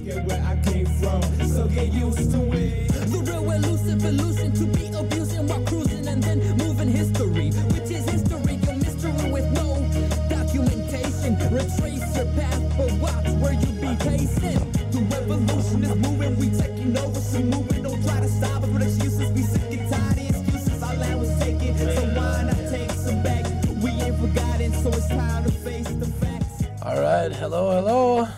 forget where I came from, so get used to it. The real elusive illusion to be abusing while cruising and then moving history, which is history, your mystery with no documentation. Retrace your path, but watch where you be pacing. The revolution is moving, we taking over, so moving. Don't try to stop us with excuses, we sick and tired of excuses. Our land was taken, so why not take some back? We ain't forgotten, so it's time to face the facts. All right, hello.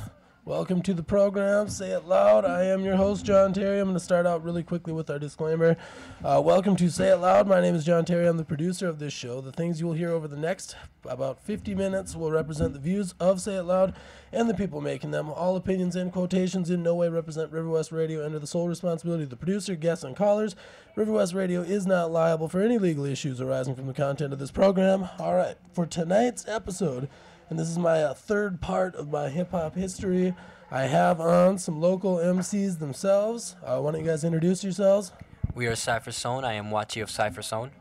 Welcome to the program, Say It Loud. I am your host, John Terry. I'm going to start out really quickly with our disclaimer. Welcome to Say It Loud. My name is John Terry. I'm the producer of this show. The things you will hear over the next about 50 minutes will represent the views of Say It Loud and the people making them. All opinions and quotations in no way represent River West Radio under the sole responsibility of the producer, guests, and callers. River West Radio is not liable for any legal issues arising from the content of this program. All right, for tonight's episode, and this is my third part of my hip-hop history, I have on some local MCs themselves. Why don't you guys introduce yourselves? We are Cypher Zone. I am Wachi of Cypher Zone.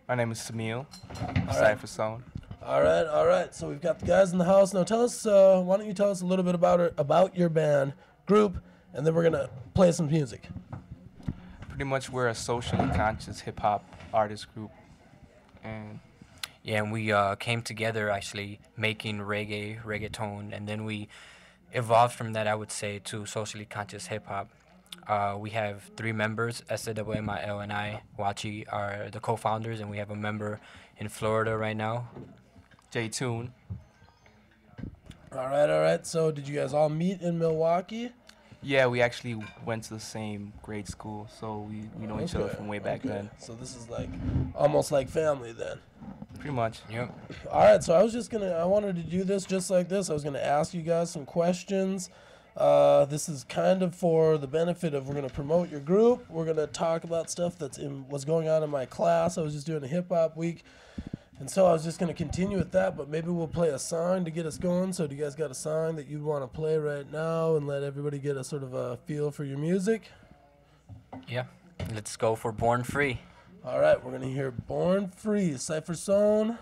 My name is Samil, right. Cypher Zone. All right. So we've got the guys in the house. Now tell us, why don't you tell us a little bit about your band, group, and then we're going to play some music. Pretty much we're a socially conscious hip-hop artist group. And we came together actually making reggaeton, and then we evolved from that, I would say, to socially conscious hip-hop. We have 3 members, SAWMIL and I, Wachi, are the co-founders, and we have a member in Florida right now. J-Tune. All right. So did you guys all meet in Milwaukee? Yeah, we actually went to the same grade school, so we know each other from way back then. So this is like almost like family then. Pretty much. Yep. All right, so I wanted to do this just like this. I was going to ask you guys some questions. This is kind of for the benefit of, we're going to promote your group. We're going to talk about stuff what's going on in my class. I was just doing a hip-hop week, and so I was just going to continue with that, but maybe we'll play a song to get us going. So do you guys got a song that you'd want to play right now and let everybody get a sort of a feel for your music? Yeah. Let's go for Born Free. All right, we're going to hear Born Free, Cypher Zone.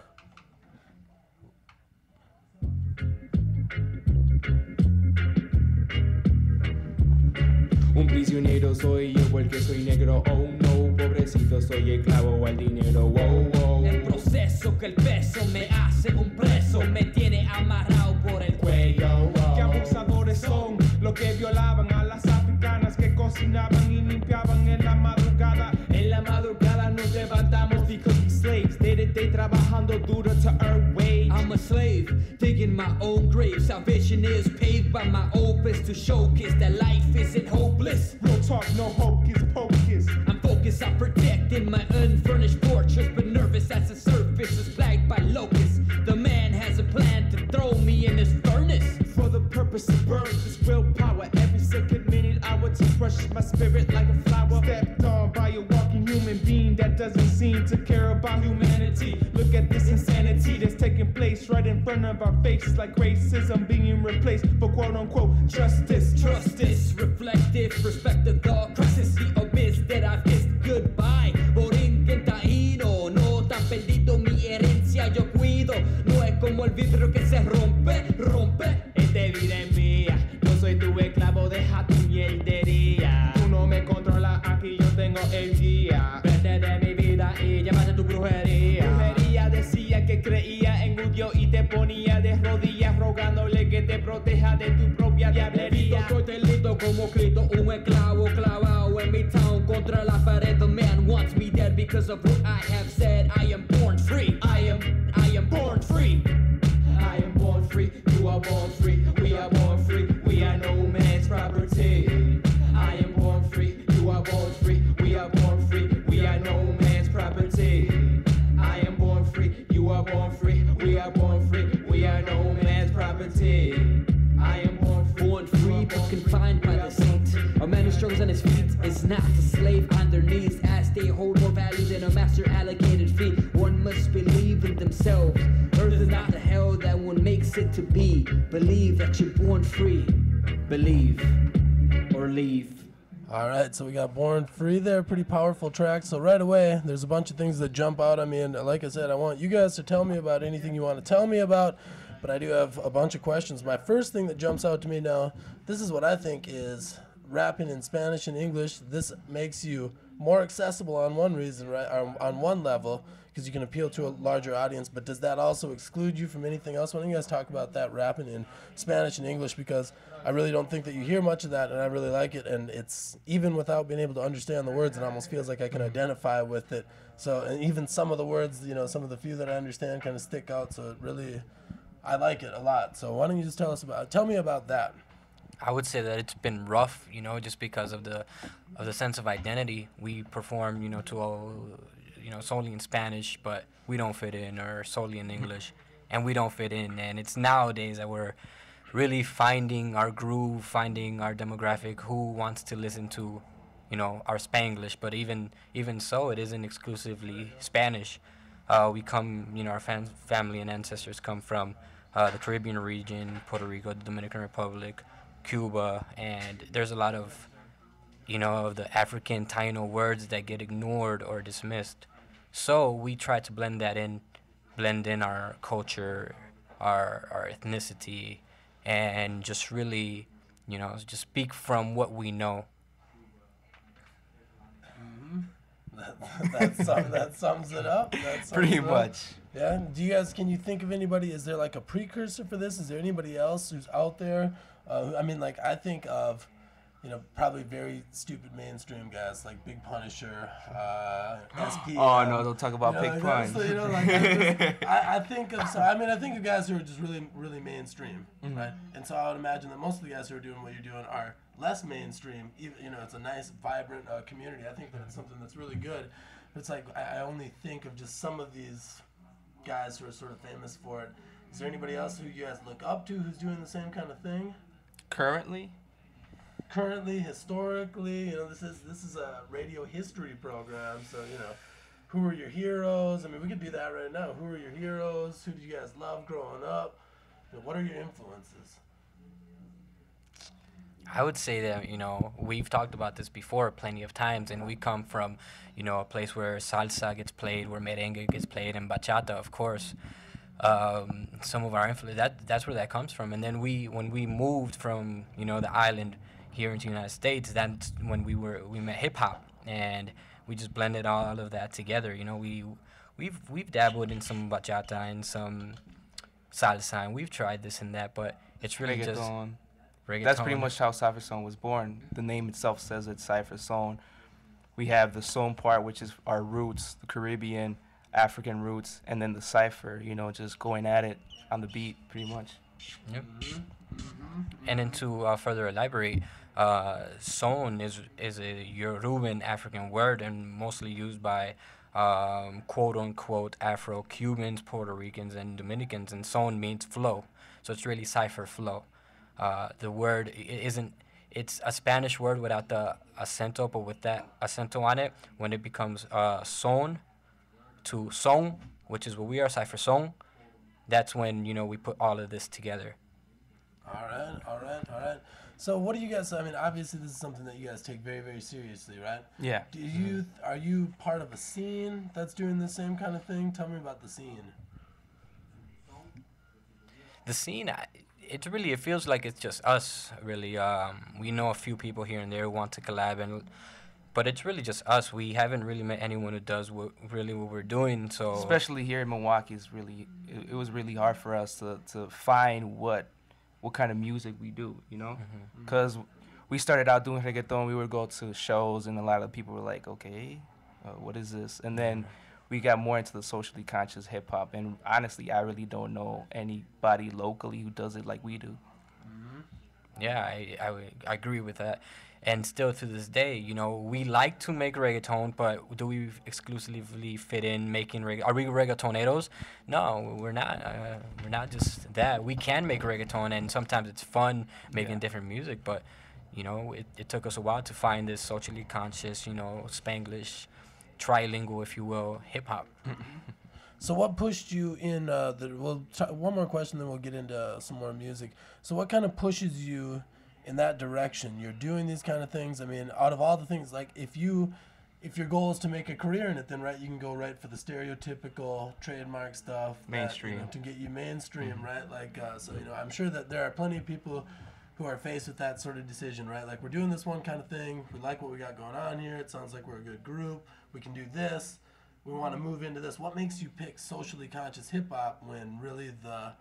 Un prisionero soy yo porque soy negro, oh no, pobrecito soy esclavo al dinero, wow, wow. El proceso que el peso me hace un preso, me tiene amarrado por el cuello. Qué abusadores son los que violaban a las africanas que cocinaban y limpiaban en la madrugada. En la madrugada nos levantamos because we slaves, day to day trabajando duro to earn wage. I'm a slave, digging my own grave. Salvation is paved by my opus to showcase that life isn't hopeless. Real talk, no hocus pocus. I'm focused on protecting my unfurnished fortress, but nervous as the surface is plagued by locusts. The man has a plan to throw me in this furnace. For the purpose of birth, this willpower. Every second minute hour to crush my spirit like a flower. Stepped on by a walking human being that doesn't seem to care about humanity. Look at this insanity that's taking place right in front of our faces, like racism being replaced for quote-unquote justice. Trust this, reflective, respect the thought crisis, the abyss that I've kissed goodbye. Borinquen taíno, no tan perdido, mi herencia yo cuido. No es como el vidrio que se rompe. Esta vida es mía, yo soy tu esclavo, deja tu mierdería. Tú no me controlas, aquí yo tengo el guía. Vete de mi vida y llévate tu brujería. Brujería decía que creía en un Dios y te ponía de rodillas rogándole que te proteja de tu propia diablería. Soy delito como Cristo, un esclavo clavado en mi town contra la pared. The man wants me dead because of what I have said. I am born free. I am born free. I am born free, you are born free, we are born free, we are no man's property. I am born free, you are born free, we are born free, we are no man's property. I am born free, you are born free, we are born free, we are no man's property. I am born free but confined by the saint. A man who struggles on his feet is not a slave on their knees, as they hold more value than a master allocated fee. One must believe in themselves. Earth is not the hell that one makes it to be. Believe that you're born free. Believe or leave. All right, so we got Born Free there, pretty powerful track. So right away, there's a bunch of things that jump out at me, and like I said, I want you guys to tell me about anything you want to tell me about. but I do have a bunch of questions. My first thing that jumps out to me now, this is what I think is rapping in Spanish and English. This makes you more accessible on one reason, right? On one level, because you can appeal to a larger audience. But does that also exclude you from anything else? Why don't you guys talk about that, rapping in Spanish and English? Because I really don't think that you hear much of that, and I really like it. And it's, even without being able to understand the words, it almost feels like I can identify with it. So, and even some of the words, some of the few that I understand kind of stick out. So it really, I like it a lot. So why don't you just tell me about that? I would say that it's been rough, just because of the sense of identity. We perform, solely in Spanish, but we don't fit in, or solely in English, and we don't fit in. And it's nowadays that we're really finding our groove, finding our demographic, who wants to listen to, our Spanglish. But even so, it isn't exclusively Spanish. We come, our family and ancestors come from the Caribbean region, Puerto Rico, the Dominican Republic, Cuba, and there's a lot of, of the African Taino words that get ignored or dismissed. So we try to blend in our culture, our ethnicity, and just really, just speak from what we know. That sums it up. Pretty much. Yeah. Can you think of anybody? Is there like a precursor for this? Is there anybody else who's out there? I think of, probably very stupid mainstream guys like Big Punisher, SP. Oh no! Don't talk about Big Pun. So, I think of guys who are just really, really mainstream, right? And so I would imagine that most of the guys who are doing what you're doing are less mainstream. Even, it's a nice, vibrant community. I think that it's something that's really good. But it's like I only think of just some of these guys who are sort of famous for it. Is there anybody else who you guys look up to who's doing the same kind of thing? Currently, historically, this is a radio history program, so who are your heroes? I mean, we could do that right now. Who are your heroes? Who did you guys love growing up? What are your influences? I would say that, we've talked about this before plenty of times, and we come from, a place where salsa gets played, where merengue gets played, and bachata, of course. Some of our influence, that's where that comes from. And then when we moved from, the island here into the United States, that's when we met hip hop, and we just blended all of that together. We've dabbled in some bachata and some salsa, and we've tried this and that, but it's really just reggaeton. That's pretty much how Cypher Sound was born. The name itself says it's Cypher Sound. We have the soul part, which is our roots, the Caribbean, African roots, and then the cipher, just going at it on the beat, pretty much. Yep. And then to further elaborate, son is a Yoruban African word, and mostly used by quote-unquote Afro-Cubans, Puerto Ricans, and Dominicans, and son means flow. So it's really cipher flow. The word it's a Spanish word without the acento, but with that acento on it, when it becomes son to song, which is what we are, Cypher Song, that's when, we put all of this together. All right. So what do you guys, obviously this is something that you guys take very, very seriously, right? Yeah. Are you part of a scene that's doing the same kind of thing? Tell me about the scene. The scene, it feels like it's just us, really. We know a few people here and there who want to collab, but it's really just us. We haven't really met anyone who does what we're doing. So especially here in Milwaukee, it was really hard for us to find what kind of music we do, because we started out doing reggaeton. We would go to shows, and a lot of people were like, okay, what is this? And then we got more into the socially conscious hip hop, and honestly, I really don't know anybody locally who does it like we do. Yeah, I agree with that. And still to this day, we like to make reggaeton, but do we exclusively fit in making reggaeton? Are we reggaetoneros? No, we're not. We're not just that. We can make reggaeton, and sometimes it's fun making different music, but, it took us a while to find this socially conscious, Spanglish, trilingual, if you will, hip-hop. So what pushed you in, one more question, then we'll get into some more music. So what kind of pushes you in that direction? You're doing these kind of things. Out of all the things, like if you if your goal is to make a career in it, then right, you can go right for the stereotypical trademark stuff. Mainstream. To get you mainstream, right? Like, so, I'm sure that there are plenty of people who are faced with that sort of decision, right? Like, we're doing this one kind of thing. We like what we got going on here. It sounds like we're a good group. We can do this. We want to move into this. What makes you pick socially conscious hip-hop when really the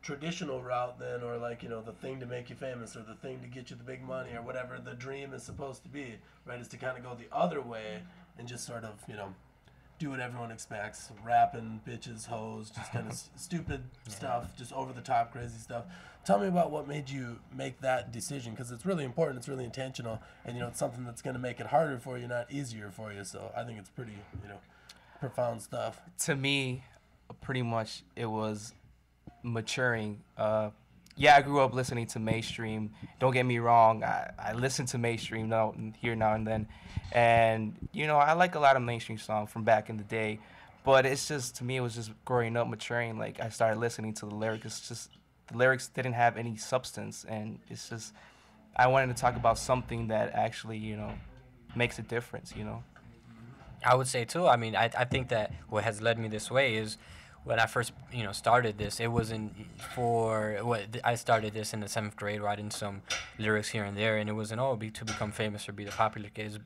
traditional route then, or like, the thing to make you famous or the thing to get you the big money or whatever the dream is supposed to be, right, is to kind of go the other way and just sort of, do what everyone expects, rapping, bitches, hoes, just kind of stupid stuff, just over the top crazy stuff. Tell me about what made you make that decision, because it's really important, it's really intentional, and it's something that's going to make it harder for you, not easier for you. So I think it's pretty, profound stuff. To me, pretty much it was maturing. Yeah, I grew up listening to mainstream. Don't get me wrong, I listen to mainstream now and then, and I like a lot of mainstream songs from back in the day, but it's just, to me, it was just growing up, maturing. Like, I started listening to the lyrics. It's just the lyrics didn't have any substance, and it's just, I wanted to talk about something that actually makes a difference. I would say too. I mean, I think that what has led me this way is when I first started this, it wasn't for I started this in the 7th grade, writing some lyrics here and there, and it wasn't to become famous or be the popular kids.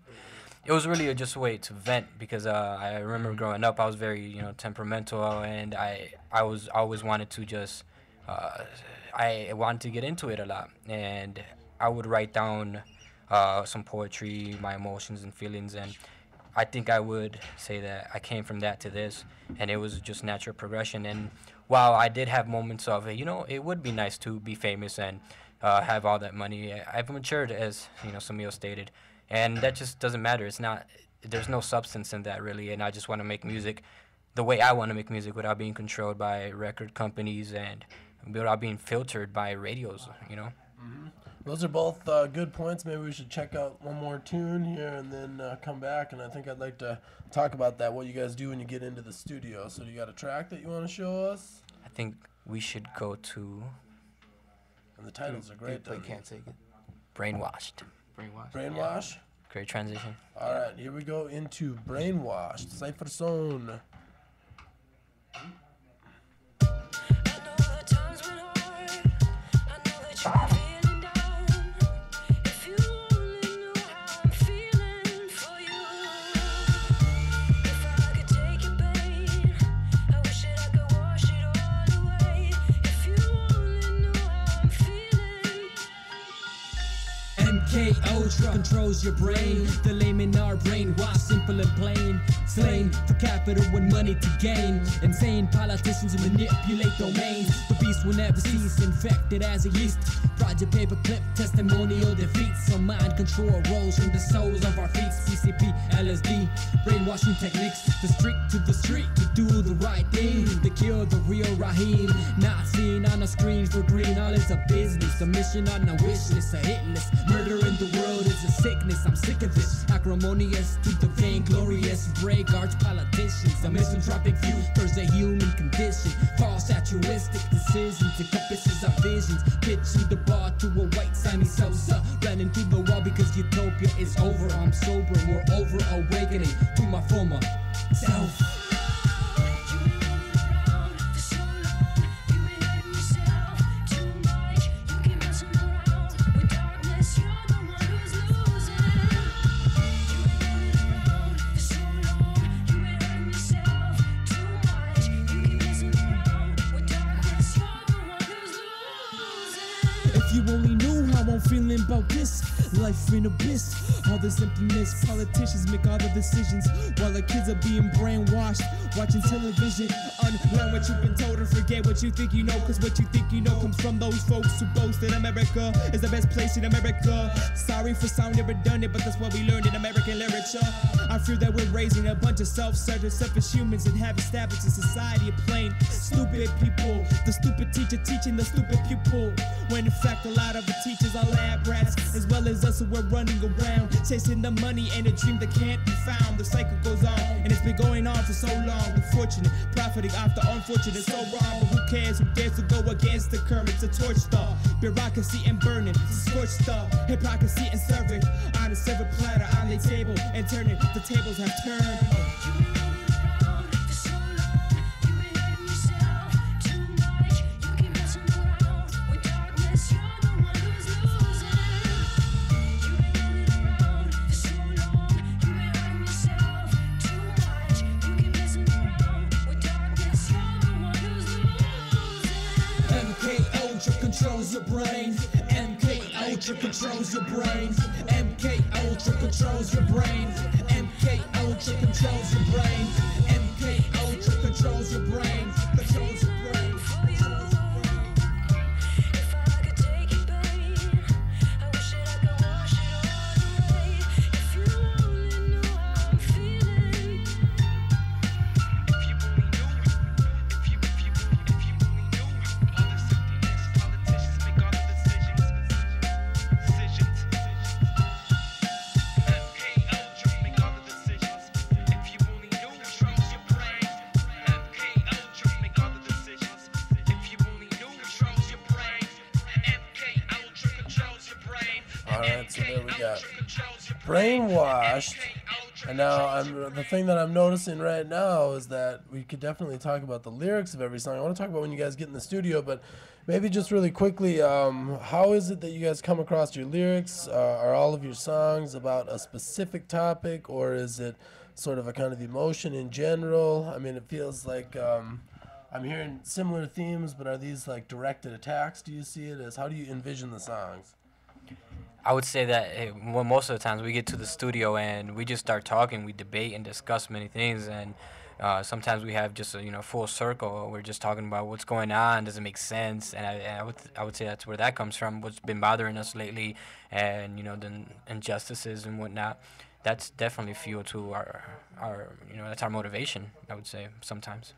It was really just a way to vent, because I remember growing up, I was very temperamental, and I always wanted to just I wanted to get into it a lot, and I would write down some poetry, my emotions and feelings, and I think I would say that I came from that to this, and it was just natural progression. And while I did have moments of, it would be nice to be famous and have all that money, I've matured, as Samil stated, and that just doesn't matter. There's no substance in that, really, and I just want to make music the way I want to make music, without being controlled by record companies and without being filtered by radios, Mm-hmm. Those are both good points. Maybe we should check out one more tune here and then come back. And I think I'd like to talk about that, what you guys do when you get into the studio. So do you got a track that you want to show us? I think we should go to... And the titles are great. Can't Take It. Brainwashed. Brainwash? Yeah. Great transition. All right, here we go into Brainwashed. Cypher Zone. Ultra controls your brain. The laymen are brainwashed, simple and plain. Slain for capital and money to gain. Insane politicians who manipulate domains. The beast will never cease, infected as a yeast. Project paperclip, testimonial defeats. Some mind control rolls from the soles of our feet. PCP, LSD, brainwashing techniques. The street to the street to do the right thing. To kill the real Raheem. Not seen on a screen for green. All is a business. A mission on a wish list. A hit list. Murder in the world is a sickness. I'm sick of this. Acrimonious to the vainglorious. Break arch politicians. A misanthropic view towards the human condition. False altruistic decisions encompasses our visions. Pitching the ball to a white Sammy Sosa. Running through the wall because utopia is over. I'm sober. We're over awakening to my former self. Feeling about this life in abyss, all this emptiness. Politicians make all the decisions while the kids are being brainwashed, watching television. Unlearn what you've been told and forget what you think you know, cause what you think you know comes from those folks who boast that America is the best place in America. Sorry for sounding redundant, but that's what we learned in American literature. I fear that we're raising a bunch of self-centered, selfish humans and have established a society of plain stupid people. The stupid teacher teaching the stupid pupil, when in fact a lot of the teachers are lab rats, as well as us who are running around chasing the money and a dream that can't be found. The cycle goes on, and it's been going on for so long. Unfortunate, profiting off the unfortunate, so wrong. But who cares? Who dares to go against the current? It's a torch star, bureaucracy and burning, it's a scorched star, hypocrisy and serving on a silver platter on the table and turning. The tables have turned. Controls your brain. MK Ultra controls your brain. MK Ultra controls your brain. MK Ultra controls your brain. MK Ultra controls your brain. Controls your brain. If I could take it, babe, I wish that I could wash it all away. If you only knew how I'm feeling. If you only knew, if you only knew, all this emptiness, politicians make all the decisions. MK Ultra make all the decisions. If you only knew, controls your brain. MK Ultra make all the decisions. If you only knew, controls your brain. MK Ultra controls your brain. All right, so there we got Brainwashed. And now the thing that I'm noticing right now is that we could definitely talk about the lyrics of every song. I want to talk about when you guys get in the studio, but maybe just really quickly, how is it that you guys come across your lyrics? Are all of your songs about a specific topic, or is it sort of a kind of emotion in general? I mean, it feels like I'm hearing similar themes, but are these like directed attacks? Do you see it as, how do you envision the songs? I would say that well, most of the times we get to the studio and we just start talking, we debate and discuss many things, and sometimes we have just a full circle. We're just talking about what's going on, does it make sense, and I would say that's where that comes from. What's been bothering us lately, and the injustices and whatnot. That's definitely fuel to our that's our motivation. I would say sometimes.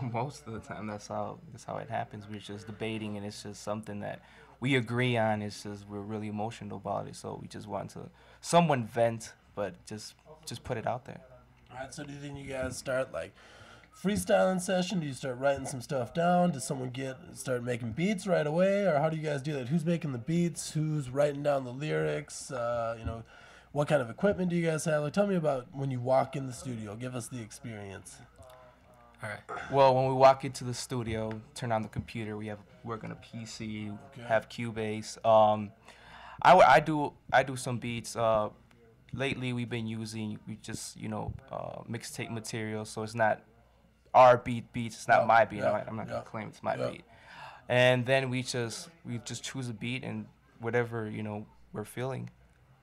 Most of the time, that's how it happens. We're just debating, and it's just something that we agree on. It's just we're really emotional about it, so we just want to someone vent, but just put it out there. All right, so do you think you guys start like freestyling session? Do you start writing some stuff down? Does someone start making beats right away, or how do you guys do that? Who's making the beats? Who's writing down the lyrics? What kind of equipment do you guys have? Like, tell me about when you walk in the studio. Give us the experience. All right. Well, when we walk into the studio, turn on the computer, we work on a PC, have Cubase. I do some beats. Lately, we've been using mixtape material, so it's not our beats. It's not my beat. I'm not gonna claim it's my beat. And then we just choose a beat and whatever we're feeling.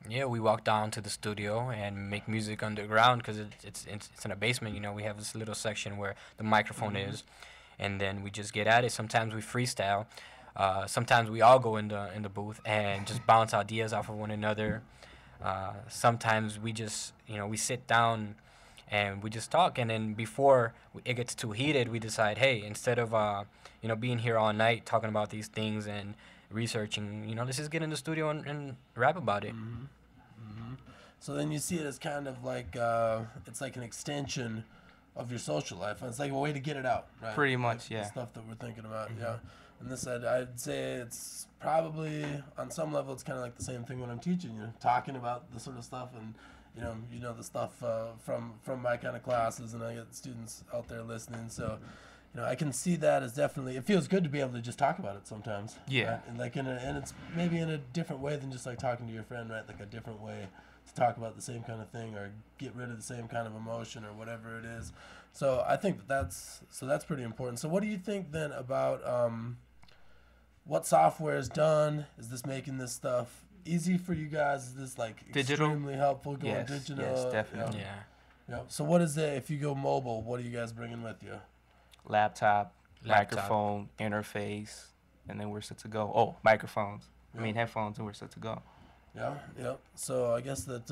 Yeah, we walk down to the studio and make music underground because it's in a basement. We have this little section where the microphone is, and then we just get at it. Sometimes we freestyle. Sometimes we all go in the booth and just bounce ideas off of one another. Sometimes we just we sit down and we just talk, and then before it gets too heated, we decide, hey, instead of being here all night talking about these things and researching, let's just get in the studio and rap about it. Mm-hmm. Mm-hmm. So then you see it as kind of like it's like an extension of your social life. It's like a way to get it out, right? Pretty much, The stuff that we're thinking about, yeah. And this, I'd say it's probably on some level it's kind of like the same thing when I'm teaching. Talking about the sort of stuff, and the stuff from my kind of classes, and I get students out there listening. So. I can see that as definitely, it feels good to be able to just talk about it sometimes. Yeah. Right? And and it's maybe in a different way than just like talking to your friend, right? Like a different way to talk about the same kind of thing or get rid of the same kind of emotion or whatever it is. So I think that's pretty important. So what do you think then about what software is done? Is this making this stuff easy for you guys? Is this like digital? Extremely helpful going digital? Yes, definitely. Yeah. So what is it, if you go mobile, what are you guys bringing with you? Laptop, microphone, interface, and then we're set to go. Oh, microphones. I mean headphones, and we're set to go. Yeah. So I guess that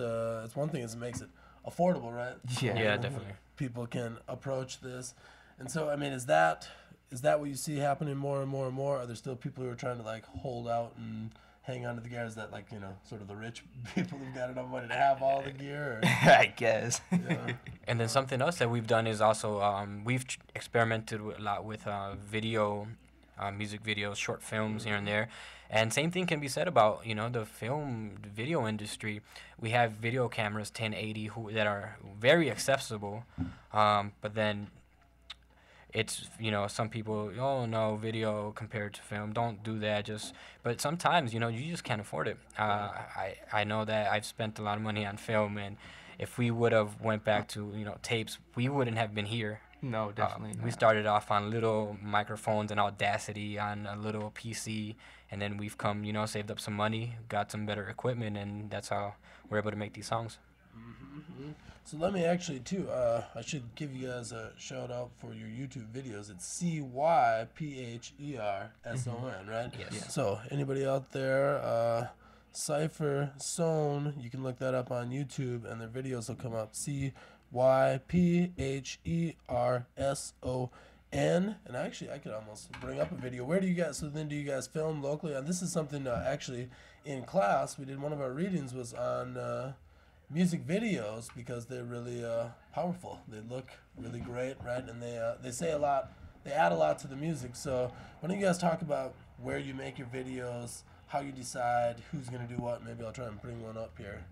it's one thing is it makes it affordable, right? Yeah, definitely. People can approach this, and so I mean, is that what you see happening more and more and more? Are there still people who are trying to like hold out and hang on to the gear? Is that like, you know, sort of the rich people who've got enough money to have all the gear? Or, I guess. yeah. And then something else that we've done is also we've experimented a lot with video, music videos, short films here and there. And same thing can be said about, you know, the video industry. We have video cameras 1080 that are very accessible, but then it's, you know, some people, oh no, video compared to film, don't do that. But sometimes, you know, you just can't afford it. I know that I've spent a lot of money on film, and if we would have went back to, you know, tapes, we wouldn't have been here. No, definitely We not. started off on little microphones and Audacity on a little PC, and then we've come, you know, saved up some money, got some better equipment, and that's how we're able to make these songs. So let me actually, too, I should give you guys a shout out for your YouTube videos. It's CYPHERSON, right? Yes. Yeah. So anybody out there, Cypher Sohn, you can look that up on YouTube, and their videos will come up. CYPHERSON. And actually, I could almost bring up a video. Where do you guys, so then do you guys film locally? And this is something actually in class, we did one of our readings was on music videos, because they're really powerful. They look really great, right? And they say a lot, they add a lot to the music. So why don't you guys talk about where you make your videos, how you decide who's going to do what? Maybe I'll try and bring one up here.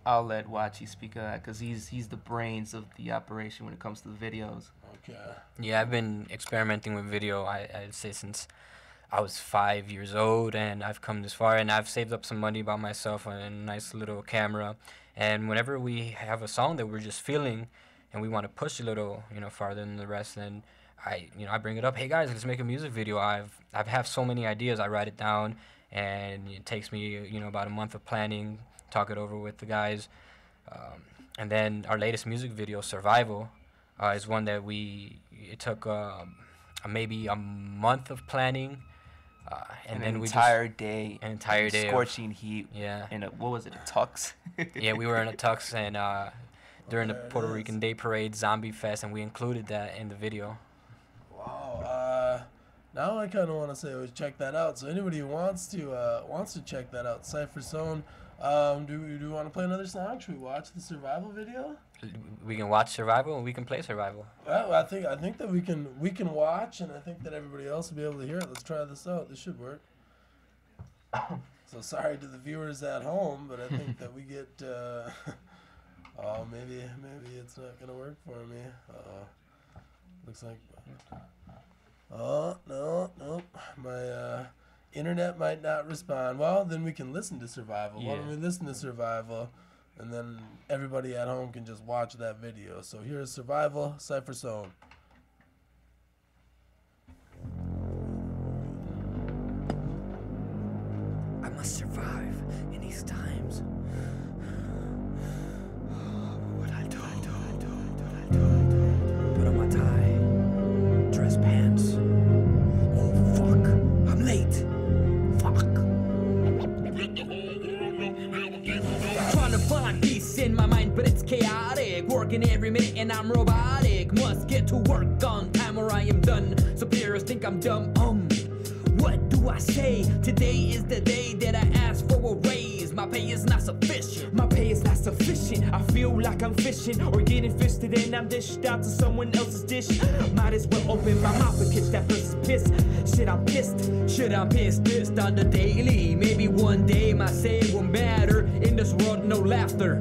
I'll let Wachi speak of that because he's the brains of the operation when it comes to the videos. Okay. Yeah, I've been experimenting with video, I'd say, since I was 5 years old, and I've come this far, and I've saved up some money by myself on a nice little camera. And whenever we have a song that we're just feeling and we want to push a little, you know, farther than the rest, then I bring it up. Hey guys, let's make a music video. I have so many ideas. I write it down, and it takes me, you know, about a month of planning, talk it over with the guys. And then our latest music video, Survival, is one that it took maybe a month of planning. And then an we entire just, day. An entire day. Scorching heat. Yeah. In what was it, a tux? Yeah, we were in a tux, and during the There it Puerto is. Rican Day Parade, Zombie Fest, and we included that in the video. Wow. Now I kind of want to say, check that out. So anybody who wants to check that out, Cypher Sohn. Do we want to play another song? Should we watch the Survival video? We can watch Survival, and we can play Survival. Well, I think that we can watch, and I think that everybody else will be able to hear it. Let's try this out. This should work. So sorry to the viewers at home, but I think that we get. Oh, maybe it's not gonna work for me. Looks like. Oh no, my internet might not respond. Well, then we can listen to Survival. Why don't we listen to Survival, and then everybody at home can just watch that video. So here's Survival, Cypher Sohn. I must survive in these times. What I do. Put on my tie, dress pants. Oh fuck, I'm late. Fuck. Trying to find peace in my mind, but it's chaotic. Working every minute and I'm robotic. Must get to work on time or I am done. Superiors think I'm dumb. What do I say? Today is the day that I ask for a raise. My pay is not sufficient. My pay is not sufficient. I feel like I'm fishing or getting fisted and I'm dished out to someone else's dish. Might as well open my mouth and catch that person's piss. Shit, I'm pissed. Should I piss this on the daily? Maybe one day my say will matter. In this world, no laughter.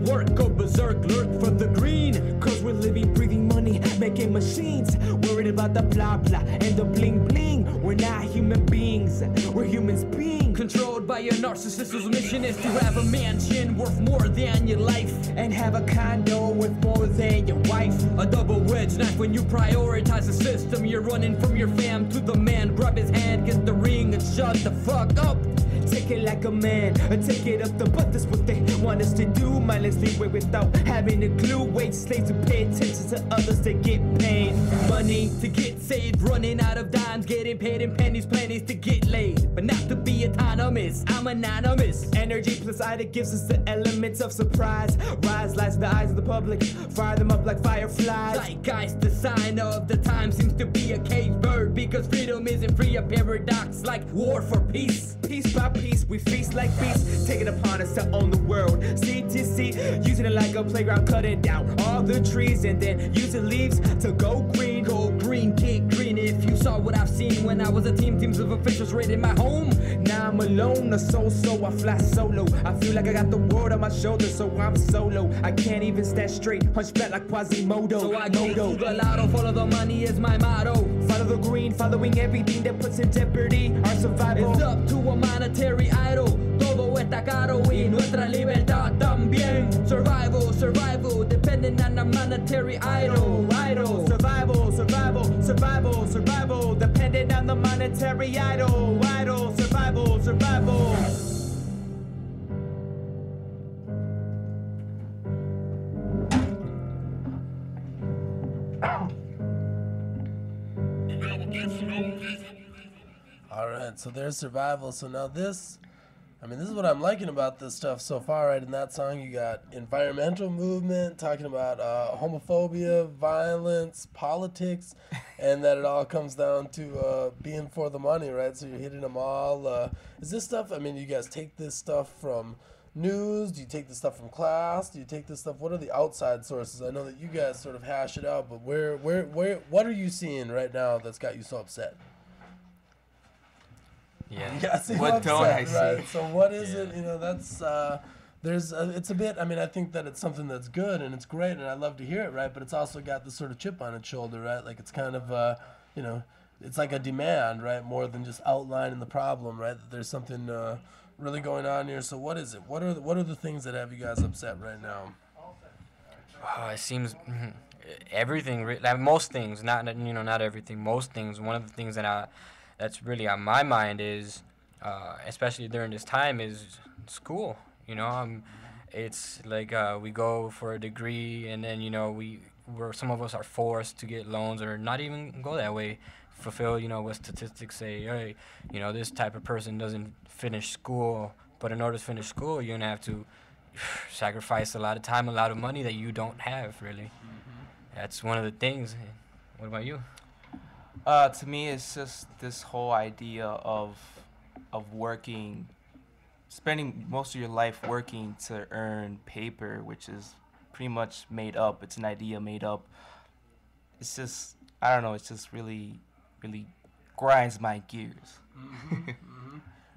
Work, go berserk, lurk for the green. Cause we're living, breathing money, making machines. Worried about the blah blah and the bling bling. We're not human beings, we're humans being Controlled by a narcissist whose mission is to have a mansion worth more than your life. and have a condo with more than your wife. A double wedge knife when you prioritize the system. You're running from your fam to the man. Grab his hand, get the ring, and shut the fuck up. Take take it like a man, take it up the butt. That's what they want us to do. Mindlessly way without having a clue. Wait, slaves to pay attention to others to get paid. Money to get saved, running out of dimes, getting paid in pennies, pennies to get laid. But not to be autonomous, I'm anonymous. Energy plus ida gives us the elements of surprise. Rise lights the eyes of the public, fire them up like fireflies. Zeitgeist, the sign of the time, seems to be a caged bird, because freedom isn't free. A paradox like war for peace. Piece by piece, we feast like beasts, taking upon us to own the world. Sea to sea, using it like a playground, cutting down all the trees and then using leaves to go green. Go green, get green. If you saw what I've seen when I was a team, teams of officials raided my home. Now I'm alone, a so I fly solo. I feel like I got the world on my shoulders, so I'm solo. I can't even stand straight, hunchback like Quasimodo. So I go to the lotto, follow the money is my motto. Follow the green, following everything that puts in jeopardy our survival. It's up to a monetary idol. Todo está caro y nuestra libertad también. Survival, survival, depending on a monetary idol. Idol, survival, survival, survival, survival, depending on the monetary idol. Idol, survival, survival. All right, so there's survival. So now this, I mean, this is what I'm liking about this stuff so far, right? In that song, you got environmental movement, talking about homophobia, violence, politics, and that it all comes down to being for the money, right? So you're hitting them all. Is this stuff, I mean, you guys take this stuff from news? Do you take this stuff from class? Do you take this stuff, what are the outside sources? I know that you guys sort of hash it out, but what are you seeing right now that's got you so upset? Yeah. You got What upset, don't I see? right? So what is it? You know, that's there's it's a bit. I mean, I think that it's something that's good and it's great, and I love to hear it, right? But it's also got this sort of chip on its shoulder, right? Like it's kind of you know, it's like a demand, right? More than just outlining the problem, right? That there's something really going on here. So what is it? What are the things that have you guys upset right now? It seems everything, like most things, not everything, most things. One of the things that's really on my mind is, especially during this time, is school. You know, it's like we go for a degree, and then some of us are forced to get loans or not even go that way. Fulfill what statistics say. Hey, this type of person doesn't finish school, but in order to finish school, you're gonna have to sacrifice a lot of time, a lot of money that you don't have really. That's one of the things. What about you? To me, it's just this whole idea of working, spending most of your life working to earn paper, which is pretty much made up. It's an idea made up. It's just, I don't know, it's just really, really grinds my gears.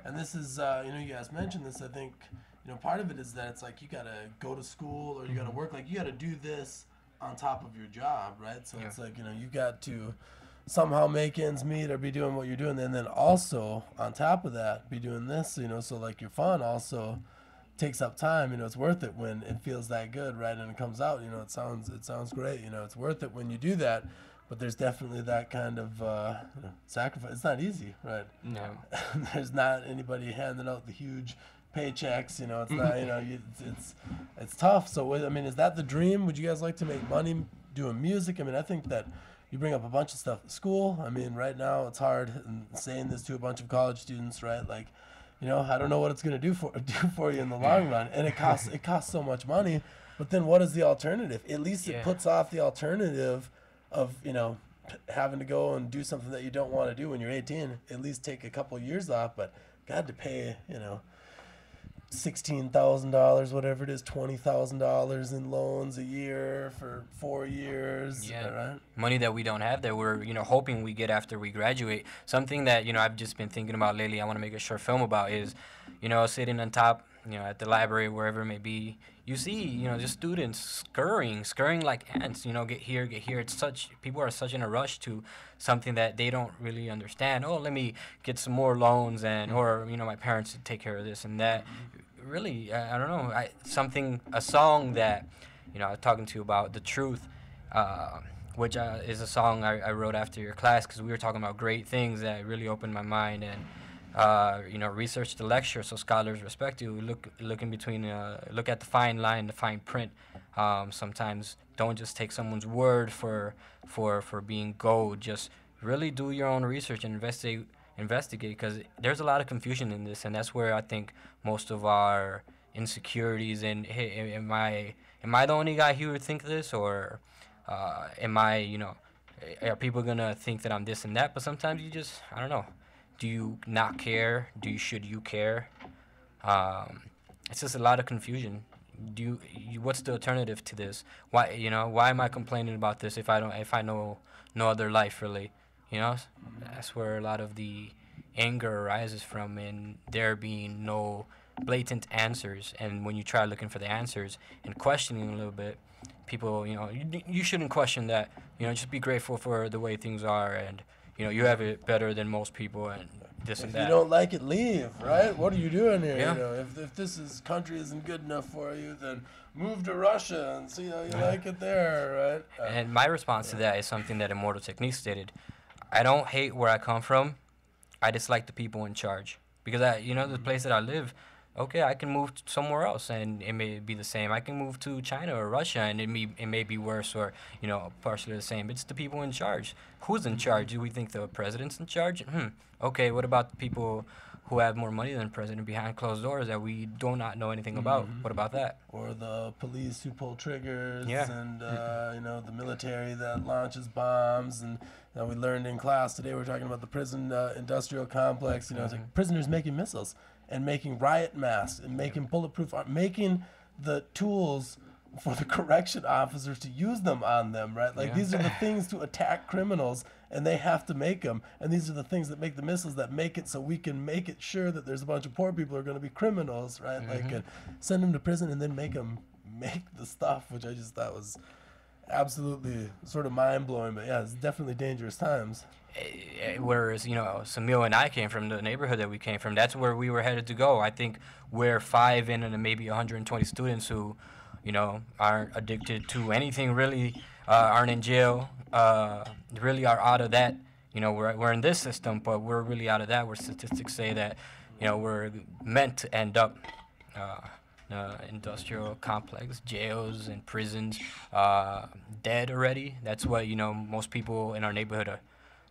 And this is, you guys mentioned this, I think, part of it is that it's like you gotta go to school or you gotta work, like you gotta do this on top of your job, right? So it's like, you got to somehow make ends meet or be doing what you're doing, and then also on top of that be doing this, so like your fun also takes up time. It's worth it when it feels that good, right? And it comes out, it sounds great, it's worth it when you do that. But there's definitely that kind of sacrifice. It's not easy, right? No. There's not anybody handing out the huge paychecks, it's not, it's tough. So I mean, is that the dream? Would you guys like to make money doing music? I mean, I think that you bring up a bunch of stuff at school. I mean, right now it's hard, and saying this to a bunch of college students, right? Like, I don't know what it's gonna do for you in the long run, and it costs so much money. But then what is the alternative? At least it puts off the alternative of having to go and do something that you don't want to do when you're 18. At least take a couple years off. But God, to pay $16,000, whatever it is, $20,000 in loans a year for 4 years. Yeah, right? Money that we don't have that we're hoping we get after we graduate. Something that I've just been thinking about lately. I want to make a short film about is sitting on top at the library, wherever it may be. You see just students scurrying like ants. Get here. It's people are such in a rush to something that they don't really understand. Oh, let me get some more loans, or my parents take care of this and that. Really, I don't know. A song that I was talking to you about, The Truth, which is a song I wrote after your class, because we were talking about great things that really opened my mind. And research the lecture so scholars respect you. Look in between, look at the fine line, the fine print. Sometimes don't just take someone's word for being gold. Just really do your own research and investigate, because there's a lot of confusion in this, and that's where I think most of our insecurities and, hey, am I the only guy who would think this, or am I, are people gonna think that I'm this and that? But sometimes you just, I don't know. Do you not care? Should you care? It's just a lot of confusion. What's the alternative to this? Why am I complaining about this if I know no other life really? That's where a lot of the anger arises from, and there being no blatant answers. And when you try looking for the answers and questioning a little bit, people, you shouldn't question that. Just be grateful for the way things are, and you have it better than most people, and this and If that. you don't like it, leave, right? What are you doing here? Yeah. If this country isn't good enough for you, then move to Russia and see how you like it there, right? And my response to that is something that Immortal Technique stated. I don't hate where I come from. I dislike the people in charge. Because the place that I live, okay, I can move somewhere else and it may be the same. I can move to China or Russia and it may be worse, or partially the same. It's the people in charge. Who's in charge? Do we think the president's in charge? Okay, what about the people who have more money than the president behind closed doors that we do not know anything about? What about that? Or the police who pull triggers, Yeah. and the military that launches bombs, and we learned in class today, we're talking about the prison industrial complex. It's like prisoners making missiles and making riot masks and making bulletproof making the tools for the correction officers to use them on them, right? Like, these are the things to attack criminals, and they have to make them. And these are the things that make the missiles that make it so we can make it sure that there's a bunch of poor people who are going to be criminals, right? Like, send them to prison and then make them make the stuff, which I just thought was absolutely sort of mind-blowing. But yeah, it's definitely dangerous times. Whereas, Samil and I came from, the neighborhood that we came from, that's where we were headed to go. I think we're 5 in and maybe 120 students who, aren't addicted to anything really, aren't in jail, really are out of that. We're in this system, but we're really out of that, where statistics say that, we're meant to end up industrial complex, jails and prisons, dead already. That's what, most people in our neighborhood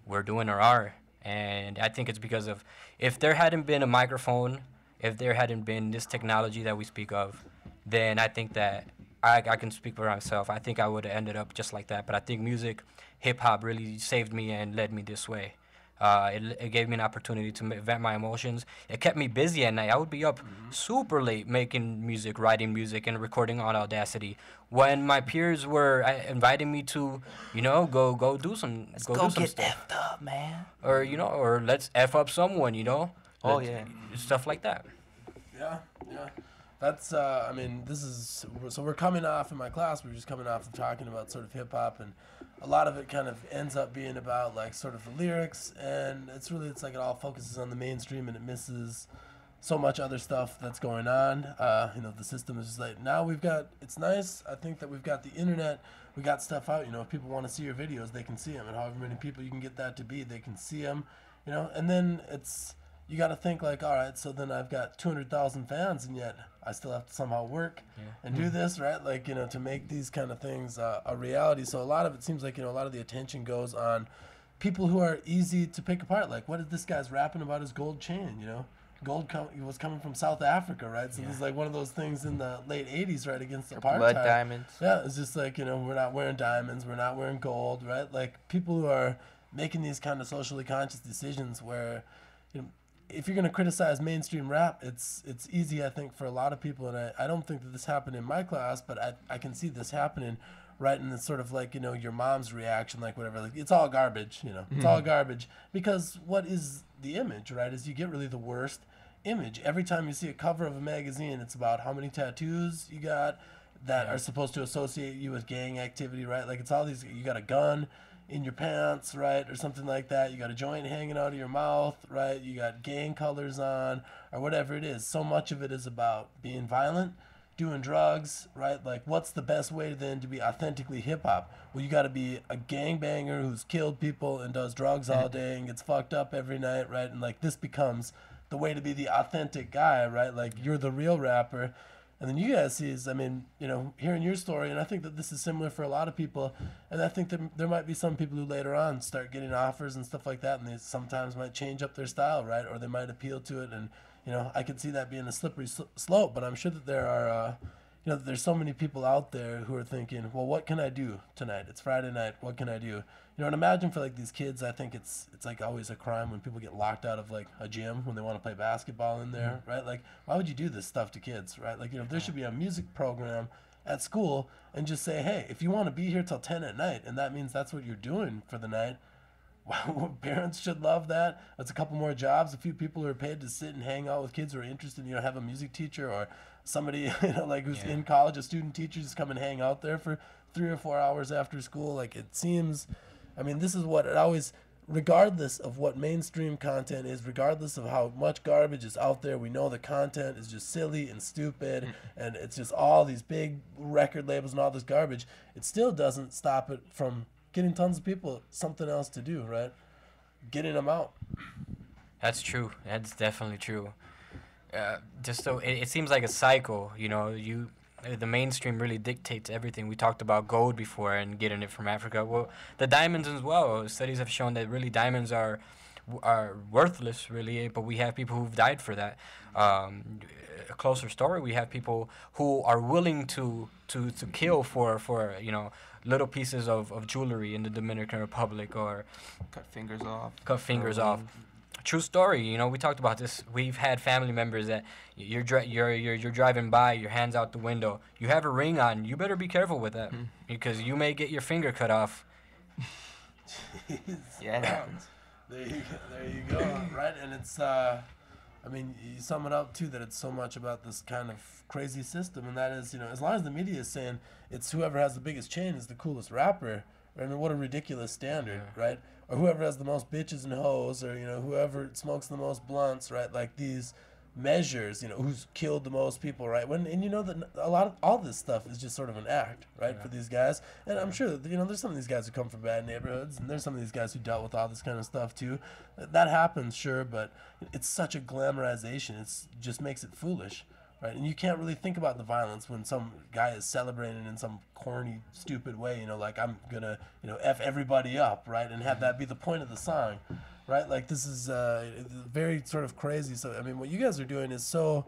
were doing or are. And I think it's because of, if there hadn't been a microphone, if there hadn't been this technology that we speak of, then I think that I can speak for myself. I think I would have ended up just like that. But I think music, hip-hop really saved me and led me this way. It gave me an opportunity to vent my emotions. It kept me busy at night. I would be up super late making music, writing music, and recording on Audacity. When my peers were inviting me to, go do some, Go do some get stuff, effed up, man. or or let's f up someone, Oh, Let's- yeah. stuff like that. Yeah. That's, this is, so we're coming off in my class, we're just coming off of talking about sort of hip hop, and a lot of it kind of ends up being about like sort of the lyrics, and it's like it all focuses on the mainstream and it misses so much other stuff that's going on. The system is just like, now it's nice, I think, that we've got the internet, we got stuff out, if people want to see your videos, they can see them, and however many people you can get that to be, they can see them, and then you got to think like, all right, so then I've got 200,000 fans, and yet I still have to somehow work and do this, right? Like, to make these kind of things a reality. So a lot of it seems like, a lot of the attention goes on people who are easy to pick apart. Like, what is this guy's rapping about his gold chain, Gold was coming from South Africa, right? So this is like one of those things in the late 80s, right, against apartheid. Blood diamonds. Yeah, it's just like, we're not wearing diamonds, we're not wearing gold, right? Like, people who are making these kind of socially conscious decisions where, if you're going to criticize mainstream rap, it's easy, I think, for a lot of people, and I don't think that this happened in my class, but I can see this happening right in the sort of like, your mom's reaction, like whatever, like, it's all garbage, it's all garbage, because what is the image, right, is you get really the worst image. Every time you see a cover of a magazine, it's about how many tattoos you got that are supposed to associate you with gang activity, right, like it's all these, you got a gun in your pants, right, or something like that. You got a joint hanging out of your mouth, right? You got gang colors on, or whatever it is. So much of it is about being violent, doing drugs, right? Like, what's the best way then to be authentically hip hop? Well, you got to be a gangbanger who's killed people and does drugs all day and gets fucked up every night, right? And like this becomes the way to be the authentic guy, right? Like you're the real rapper. And then you guys see is, I mean, you know, hearing your story, and I think that this is similar for a lot of people. And I think that there might be some people who later on start getting offers and stuff like that, and they sometimes might change up their style, right? Or they might appeal to it. And, you know, I could see that being a slippery slope, but I'm sure that there are, you know, there's so many people out there who are thinking, well, what can I do tonight? It's Friday night. What can I do? You know, and imagine for like these kids, I think it's like always a crime when people get locked out of like a gym when they want to play basketball in there, right? Like, why would you do this stuff to kids, right? Like, you know, there should be a music program at school and just say, hey, if you want to be here till 10 at night, and that means that's what you're doing for the night, well, parents should love that. That's a couple more jobs. A few people who are paid to sit and hang out with kids who are interested, you know, have a music teacher or somebody, you know, like who's in college, a student teacher, just come and hang out there for 3 or 4 hours after school. Like, it seems, I mean, this is what it always, regardless of what mainstream content is, regardless of how much garbage is out there, we know the content is just silly and stupid, and it's just all these big record labels and all this garbage. It still doesn't stop it from getting tons of people something else to do, right? Getting them out. That's true. That's definitely true. Just so it seems like a cycle, you know. The mainstream really dictates everything. We talked about gold before and getting it from Africa. Well, the diamonds as well. Studies have shown that really diamonds are worthless, really. But we have people who've died for that. A closer story, we have people who are willing to kill for you know, little pieces of jewelry in the Dominican Republic, or Cut fingers off. True story. You know, we talked about this. We've had family members that you're driving by, your hands out the window, you have a ring on. You better be careful with that because you may get your finger cut off. Yeah, it happens. There you go. Right, and it's I mean, you sum it up too that it's so much about this kind of crazy system, and that is, you know, as long as the media is saying it's whoever has the biggest chain is the coolest rapper. I mean, what a ridiculous standard, right? Or whoever has the most bitches and hoes, or, you know, whoever smokes the most blunts, right? Like these measures, you know, who's killed the most people, right? And you know that all this stuff is just sort of an act, right, for these guys. And I'm sure that, you know, there's some of these guys who come from bad neighborhoods, and there's some of these guys who dealt with all this kind of stuff too. That happens, sure, but it's such a glamorization. It just makes it foolish. Right, and you can't really think about the violence when some guy is celebrating in some corny, stupid way, you know, like I'm gonna, you know, F everybody up, right, and have that be the point of the song, right? Like this is very sort of crazy. So I mean, what you guys are doing is so,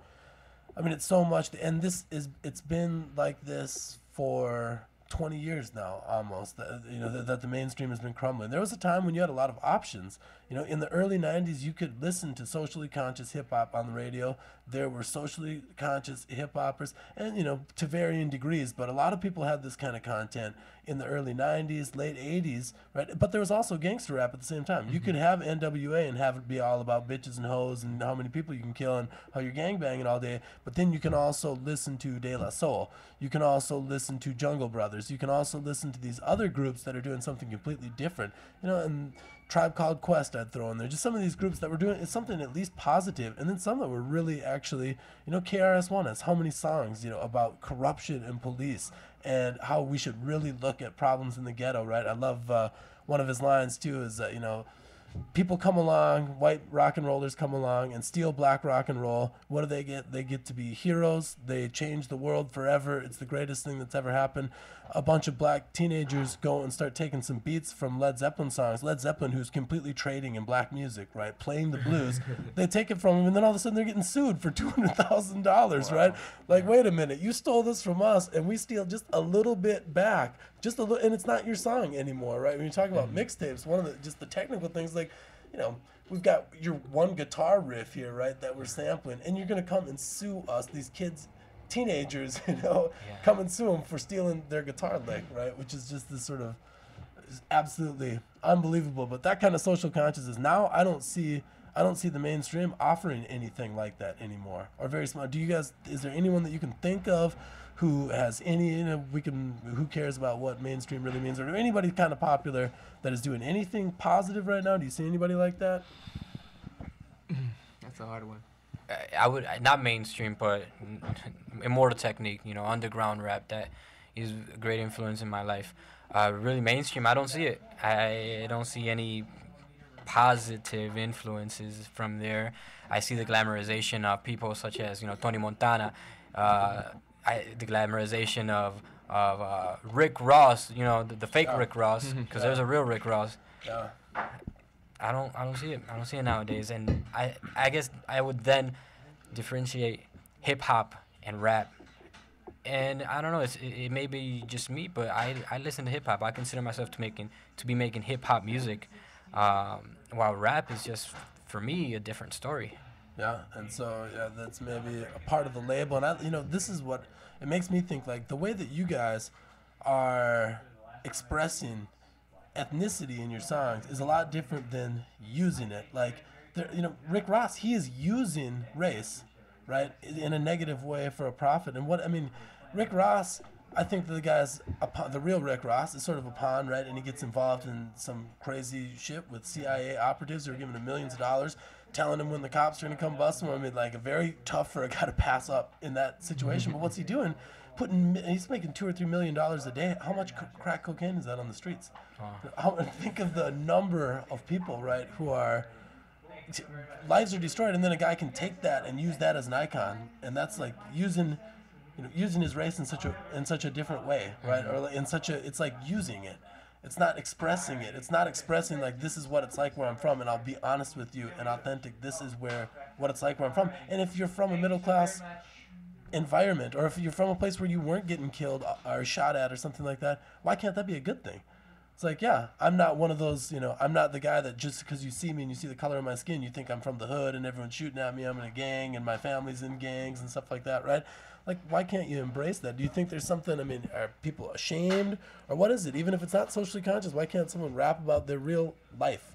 I mean, it's so much, and it's been like this for 20 years now, almost, you know, that the mainstream has been crumbling. There was a time when you had a lot of options. You know, in the early 90s, you could listen to socially conscious hip-hop on the radio. There were socially conscious hip-hoppers, and, you know, to varying degrees, but a lot of people had this kind of content in the early 90s, late 80s, right? But there was also gangster rap at the same time. You could have NWA and have it be all about bitches and hoes and how many people you can kill and how you're gangbanging all day, but then you can also listen to De La Soul. You can also listen to Jungle Brothers. You can also listen to these other groups that are doing something completely different, you know, and Tribe Called Quest I'd throw in there. Just some of these groups that were doing something at least positive, and then some that were really actually, you know, KRS-One has how many songs, you know, about corruption and police and how we should really look at problems in the ghetto, right? I love one of his lines too is, you know, people come along, white rock and rollers come along and steal black rock and roll. What do they get? They get to be heroes. They change the world forever. It's the greatest thing that's ever happened. A bunch of black teenagers go and start taking some beats from Led Zeppelin songs. Led Zeppelin, who's completely trading in black music, right? Playing the blues. They take it from him, and then all of a sudden they're getting sued for $200,000, right? Like, wait a minute, you stole this from us, and we steal just a little bit back. Just a little, and it's not your song anymore, right? When you talk about mixtapes, one of the technical things, like, you know, we've got your one guitar riff here, right, that we're sampling, and you're gonna come and sue us, these kids, teenagers, you know, come and sue them for stealing their guitar lick, right? Which is just this sort of absolutely unbelievable. But that kind of social consciousness, now I don't see the mainstream offering anything like that anymore, or very small. Do you guys? Is there anyone that you can think of who has any? You know, who cares about what mainstream really means, or anybody kind of popular that is doing anything positive right now? Do you see anybody like that? That's a hard one. I would not mainstream, but Immortal Technique, you know, underground rap. That is a great influence in my life. Really mainstream, I don't see it. I don't see any positive influences from there. I see the glamorization of people such as, you know, Tony Montana, the glamorization of Rick Ross, you know, the fake Rick Ross, because there's a real Rick Ross. Yeah. I don't see it. I don't see it nowadays, and I guess I would then differentiate hip hop and rap. And I don't know, it may be just me, but I listen to hip hop. I consider myself to be making hip hop music, while rap is just, for me, a different story. Yeah, and so that's maybe a part of the label, and this is what it makes me think, like the way that you guys are expressing ethnicity in your songs is a lot different than using it. Like, Rick Ross, he is using race, right, in a negative way for a profit. And Rick Ross, I think the guy's the real Rick Ross is sort of a pawn, right? And he gets involved in some crazy shit with CIA operatives who are giving him millions of dollars, telling him when the cops are going to come bust him. Like, a very tough for a guy to pass up in that situation. But what's he doing? He's making $2 or $3 million a day. How much crack cocaine is that on the streets? Think of the number of people, right, who are lives are destroyed, and then a guy can take that and use that as an icon, and that's like using his race in such a different way, right? Or it's like using it. It's not expressing it. It's not expressing like, this is what it's like where I'm from, and I'll be honest with you and authentic. This is what it's like where I'm from. And if you're from a middle class environment, or if you're from a place where you weren't getting killed or shot at or something like that, why can't that be a good thing? It's like, yeah, I'm not one of those, I'm not the guy that just because you see me and you see the color of my skin, you think I'm from the hood and everyone's shooting at me, I'm in a gang and my family's in gangs and stuff like that, right? Like, why can't you embrace that? Do you think there's something, are people ashamed? Or what is it? Even if it's not socially conscious, why can't someone rap about their real life?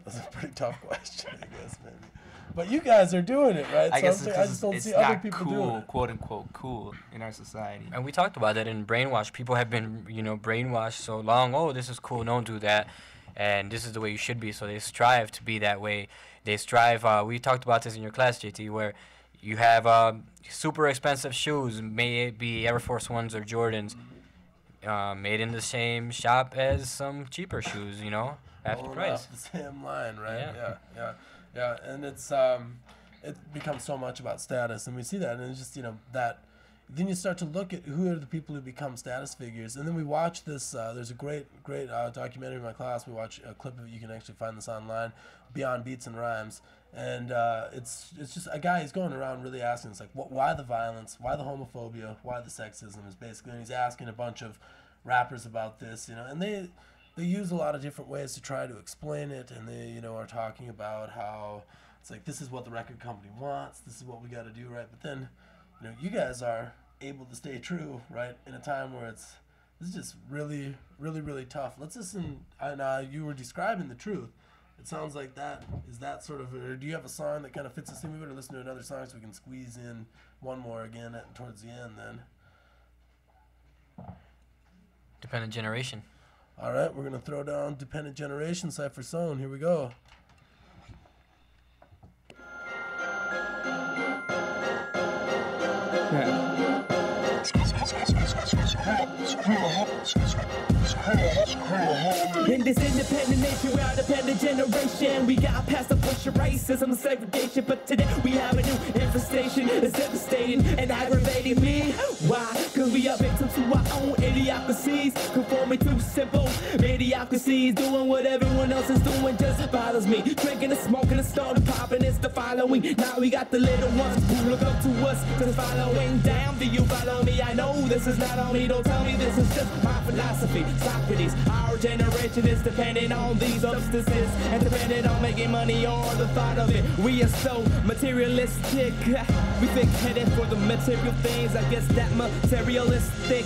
That's a pretty tough question, I guess, maybe. But you guys are doing it, right? I guess I just don't see other people doing cool, it. quote unquote, cool in our society. And we talked about that in Brainwash. People have been, brainwashed so long. Oh, this is cool. Don't do that. And this is the way you should be. So they strive to be that way. They strive. We talked about this in your class, JT, where you have super expensive shoes, may it be Air Force Ones or Jordans, made in the same shop as some cheaper shoes, half the price. Off the same line, right? Yeah. And it's it becomes so much about status, and we see that, and it's just that. Then you start to look at who are the people who become status figures, and then we watch this. There's a great documentary in my class. We watch a clip of it. You can actually find this online, Beyond Beats and Rhymes, and it's just a guy. He's going around really asking, it's like, why the violence, why the homophobia, why the sexism is basically, and he's asking a bunch of rappers about this, and they use a lot of different ways to try to explain it, and they are talking about how it's like, this is what the record company wants, this is what we got to do, right? But then you guys are able to stay true, right, in a time where this is just really, really, really tough. Let's listen. And you were describing the truth. It sounds like that is that sort of, or do you have a song that kind of fits this thing? We better listen to another song so we can squeeze in one more again towards the end then. Dependent Generation. All right, we're going to throw down Dependent Generation, Cypher Sohn. Here we go. In this independent nation, we are dependent generation. We got past the push of racism and segregation, but today we have a new infestation. It's devastating and aggravating me. Why? Cause we are victims to our own idiocracies, conforming to simple mediocrities. Doing what everyone else is doing just bothers me. Drinking and smoking and starting popping, it's the following. Now we got the little ones who look up to us, just following. Damn, do you follow me? I know this is not on me, don't tell me this is just my philosophy. Socrates, our generation is dependent on these substances and dependent on making money or the thought of it. We are so materialistic. We think headed for the material things. I guess that materialistic.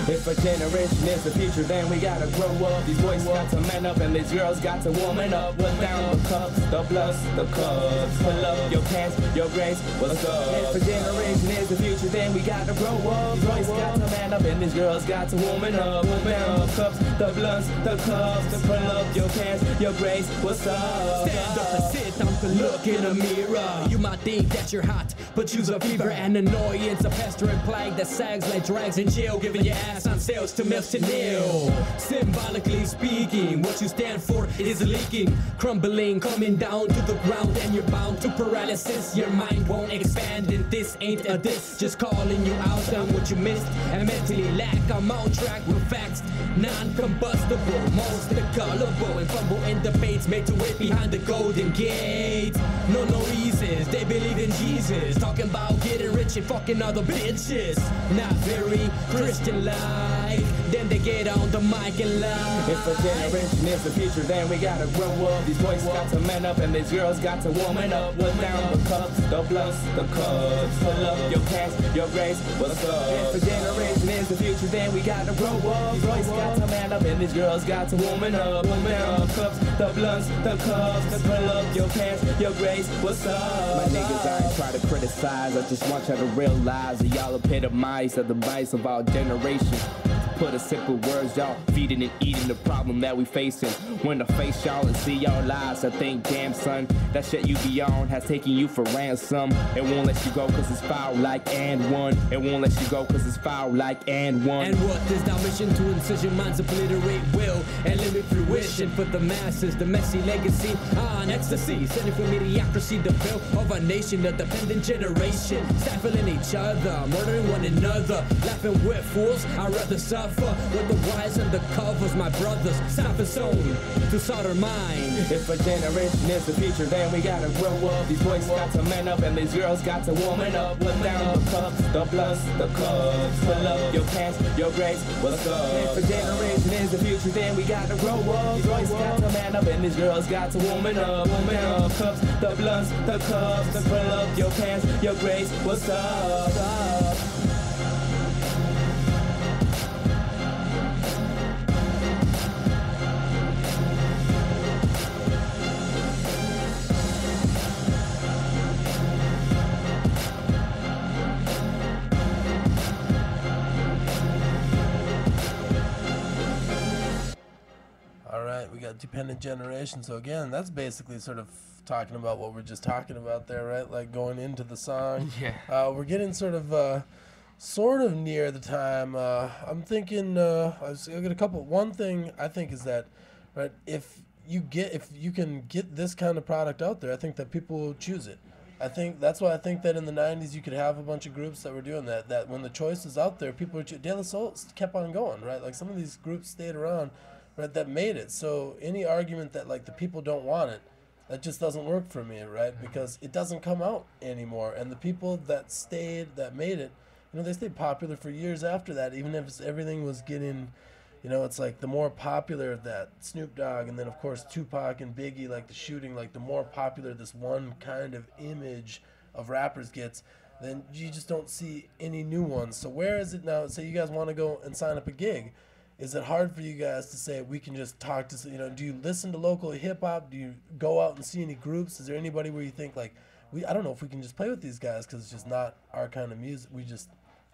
If a generation is the future, then we gotta grow up. These boys got to man up and these girls got to woman up. Well, Put down the cups, the blunts, the cups. Pull up your pants, your grace, what's up? If a generation is the future, then we got to grow up. Boys got to man up and these girls got to woman up. Put down the cups, the blunts, the cups. Pull up your pants, your grace, what's up? Stand up and sit down to look in a mirror. You might think that you're hot, but you's a fever and annoyance, a pestering plague that sags like drags in jail, giving your ass on sales to milk to nil. Symbolically speaking, what you stand for is leaking, crumbling, coming down to the ground, and you're bound to paralysis. Your mind won't expand, and this ain't a diss, just calling you out on what you missed and mentally lack. I'm on track with facts, non-combustible, most gullible, and fumble in debates made to wait behind the golden gate. No reasons, they believe in Jesus, talking about getting rich and fucking other bitches. Not very Christian-like, then they get on the mic and lie. If a generation is the future, then we gotta grow up. These boys got to man up and these girls got to woman up. Put down the cups, the blunts, the cups. Pull up your pants, your grace, what's up? If a generation is the future, then we gotta grow up. These boys got to man up and these girls got to woman up. Put down the cups, the blunts, the cups. Pull up your pants, your grace, what's up? My niggas, I ain't try to criticize, I just want y'all to realize that y'all epitomize of the vice of our generation. Put a simple words, y'all feeding and eating the problem that we facing. When I face y'all and see y'all lives, I think, damn son, that shit you be on has taken you for ransom. It won't let you go cause it's foul like and one. It won't let you go cause it's foul like and one. And what is our mission? To incision minds, obliterate will and limit fruition for the masses, the messy legacy on ecstasy, sending for mediocrity the bill of a nation, a dependent generation, stifling each other, murdering one another, laughing with fools. I'd rather suffer with the wise and the covers, my brothers, Cypher Zone to solder mine. If a generation is the future, then we gotta grow up. These boys got to man up and these girls got to woman up. Put down the cups, the blunts, the cups. Pull up your pants, your grace, what's up? If a generation is the future, then we gotta grow up. These boys got to man up and these girls got to woman up. Put down the cups, the blunts, the cups. Pull up your pants, your grace, what's up? We got dependent generation. So again, that's basically sort of talking about what we're just talking about there, right? Like going into the song. Yeah. We're getting sort of near the time. I'm thinking I got a couple. One thing I think is that, right, if you can get this kind of product out there, I think that people will choose it. I think that's why I think that in the 90s you could have a bunch of groups that were doing that. That when the choice is out there, people were De La Soul kept on going, right? Like some of these groups stayed around. Right, that made it. So any argument that like the people don't want it, that just doesn't work for me, right? Because it doesn't come out anymore. And the people that stayed, that made it, they stayed popular for years after that. Even if everything was getting, it's like the more popular that Snoop Dogg and then of course Tupac and Biggie, like the shooting, like the more popular this one kind of image of rappers gets, then you just don't see any new ones. So where is it now? Say you guys want to go and sign up a gig. Is it hard for you guys to say we can just talk to, do you listen to local hip-hop? Do you go out and see any groups? Is there anybody where you think, like, I don't know if we can just play with these guys because it's just not our kind of music.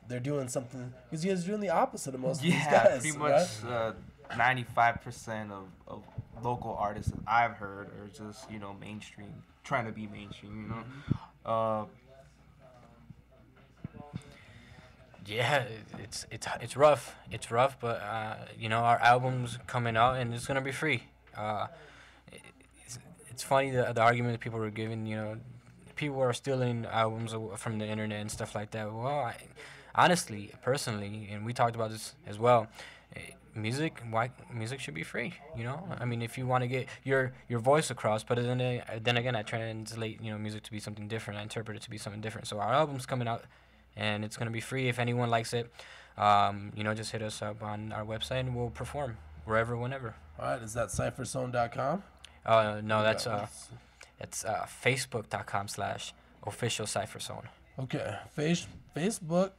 They're doing something, because you guys are doing the opposite of most of these guys, pretty much right? 95% of local artists that I've heard are just, mainstream, trying to be mainstream, Yeah, it's rough. It's rough, but our album's coming out and it's gonna be free. It's funny the argument that people were giving. People are stealing albums from the internet and stuff like that. Well, honestly, personally, and we talked about this as well. Music should be free. I mean, if you want to get your voice across, but then again, I translate music to be something different. I interpret it to be something different. So our album's coming out. And it's going to be free. If anyone likes it, just hit us up on our website and we'll perform wherever, whenever. All right. Is that cypherzone.com? No, that's facebook.com/official cypherzone. Okay. Facebook.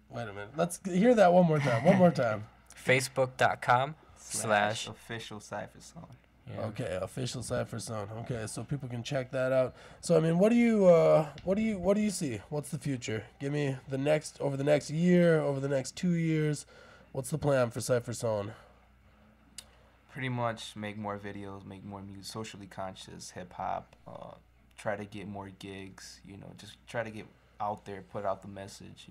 Wait a minute. Let's hear that one more time. Facebook.com/. /official cypherzone. Yeah. Okay, official Cypher Zone. Okay, so people can check that out. So I mean, what do you see? What's the future? Give me over the next year, over the next 2 years. What's the plan for Cypher Zone? Pretty much make more videos, make more music, socially conscious hip hop. Try to get more gigs. Just try to get out there, put out the message.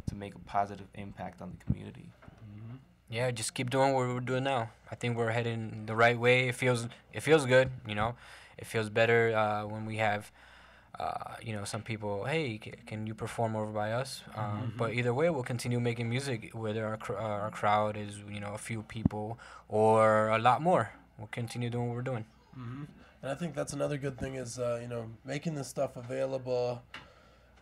To make a positive impact on the community. Yeah, just keep doing what we're doing now. I think we're heading the right way. It feels good, It feels better when we have, some people, hey, can you perform over by us? But either way, we'll continue making music, whether our crowd is, a few people or a lot more. We'll continue doing what we're doing. And I think that's another good thing is, making this stuff available.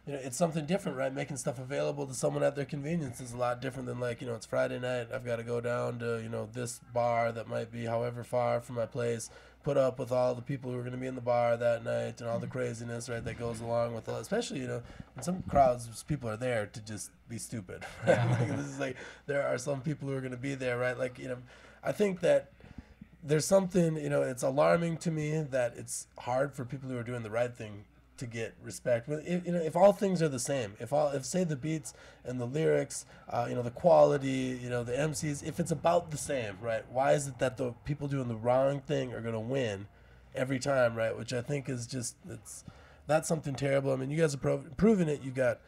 It's something different, right? Making stuff available to someone at their convenience is a lot different than it's Friday night. I've got to go down to, this bar that might be however far from my place, put up with all the people who are going to be in the bar that night and all the craziness, right, that goes along with it. Especially, in some crowds, people are there to just be stupid. Right? Yeah. This is there are some people who are going to be there, right? I think that there's something, it's alarming to me that it's hard for people who are doing the right thing to get respect. If all things are the same, if say the beats and the lyrics, the quality, the MCs, if it's about the same, right? Why is it that the people doing the wrong thing are gonna win every time, right? Which I think is just that's something terrible. I mean, you guys have proven it. You got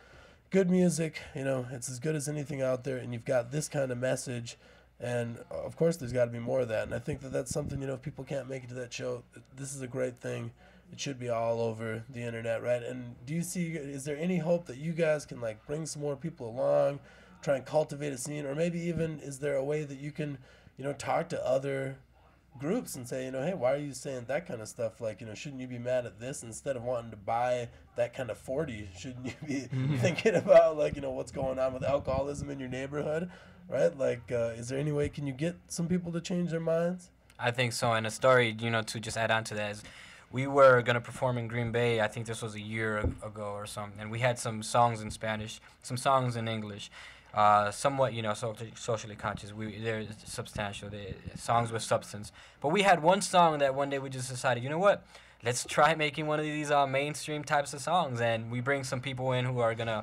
good music, it's as good as anything out there, and you've got this kind of message. And of course, there's got to be more of that. And I think that that's something, if people can't make it to that show, this is a great thing. It should be all over the internet, right? And is there any hope that you guys can bring some more people along, try and cultivate a scene, or maybe even is there a way that you can, talk to other groups and say, hey, why are you saying that kind of stuff? Shouldn't you be mad at this instead of wanting to buy that kind of 40? Shouldn't you be thinking about what's going on with alcoholism in your neighborhood, right? Is there any way can you get some people to change their minds? I think so. And a story, to just add on to that is, we were going to perform in Green Bay, I think this was a year ago or something, and we had some songs in Spanish, some songs in English, somewhat, socially conscious. They're substantial, songs with substance. But we had one song that one day we just decided, you know what, let's try making one of these mainstream types of songs, and we bring some people in who are going to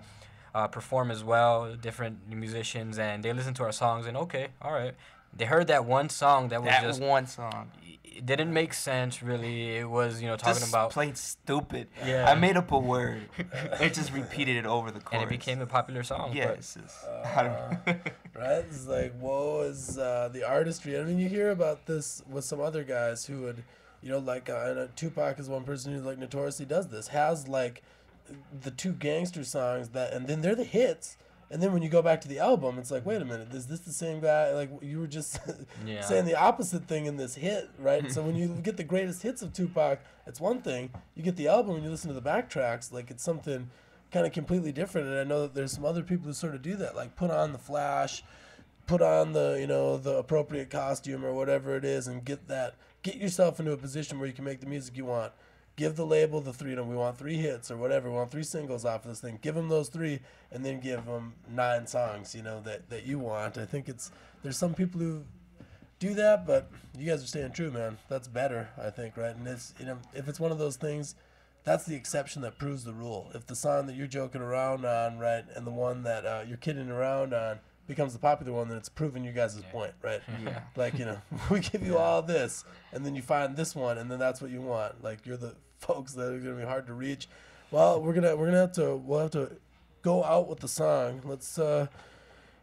perform as well, different musicians, and they listen to our songs, and okay, all right. They heard that one song that was just one song. It didn't make sense, really. It was, talking just about plain stupid. Yeah. I made up a word. It just repeated it over the chorus. and it became a popular song. Yes. I don't know. Right? It's whoa is the artistry. I mean, you hear about this with some other guys who would, and Tupac is one person who notoriously does this. Has the two gangster songs and then they're the hits. And then when you go back to the album, it's wait a minute, is this the same guy? You were just saying the opposite thing in this hit, right? So when you get the greatest hits of Tupac, it's one thing. You get the album and you listen to the backtracks, it's something kind of completely different. And I know that there's some other people who sort of do that, put on the flash, put on the, the appropriate costume or whatever it is, and get yourself into a position where you can make the music you want. Give the label the 3, we want 3 hits or whatever. We want 3 singles off of this thing. Give them those 3, and then give them 9 songs, that you want. I think there's some people who do that, but you guys are staying true, man. That's better, I think, right? And it's, if it's one of those things, that's the exception that proves the rule. If the song that you're joking around on, right, and the one that you're kidding around on becomes the popular one, then it's proving you guys' point, right? Yeah. We give you all this, and then you find this one, and then that's what you want. You're the folks that are gonna be hard to we'll have to go out with the song. Let's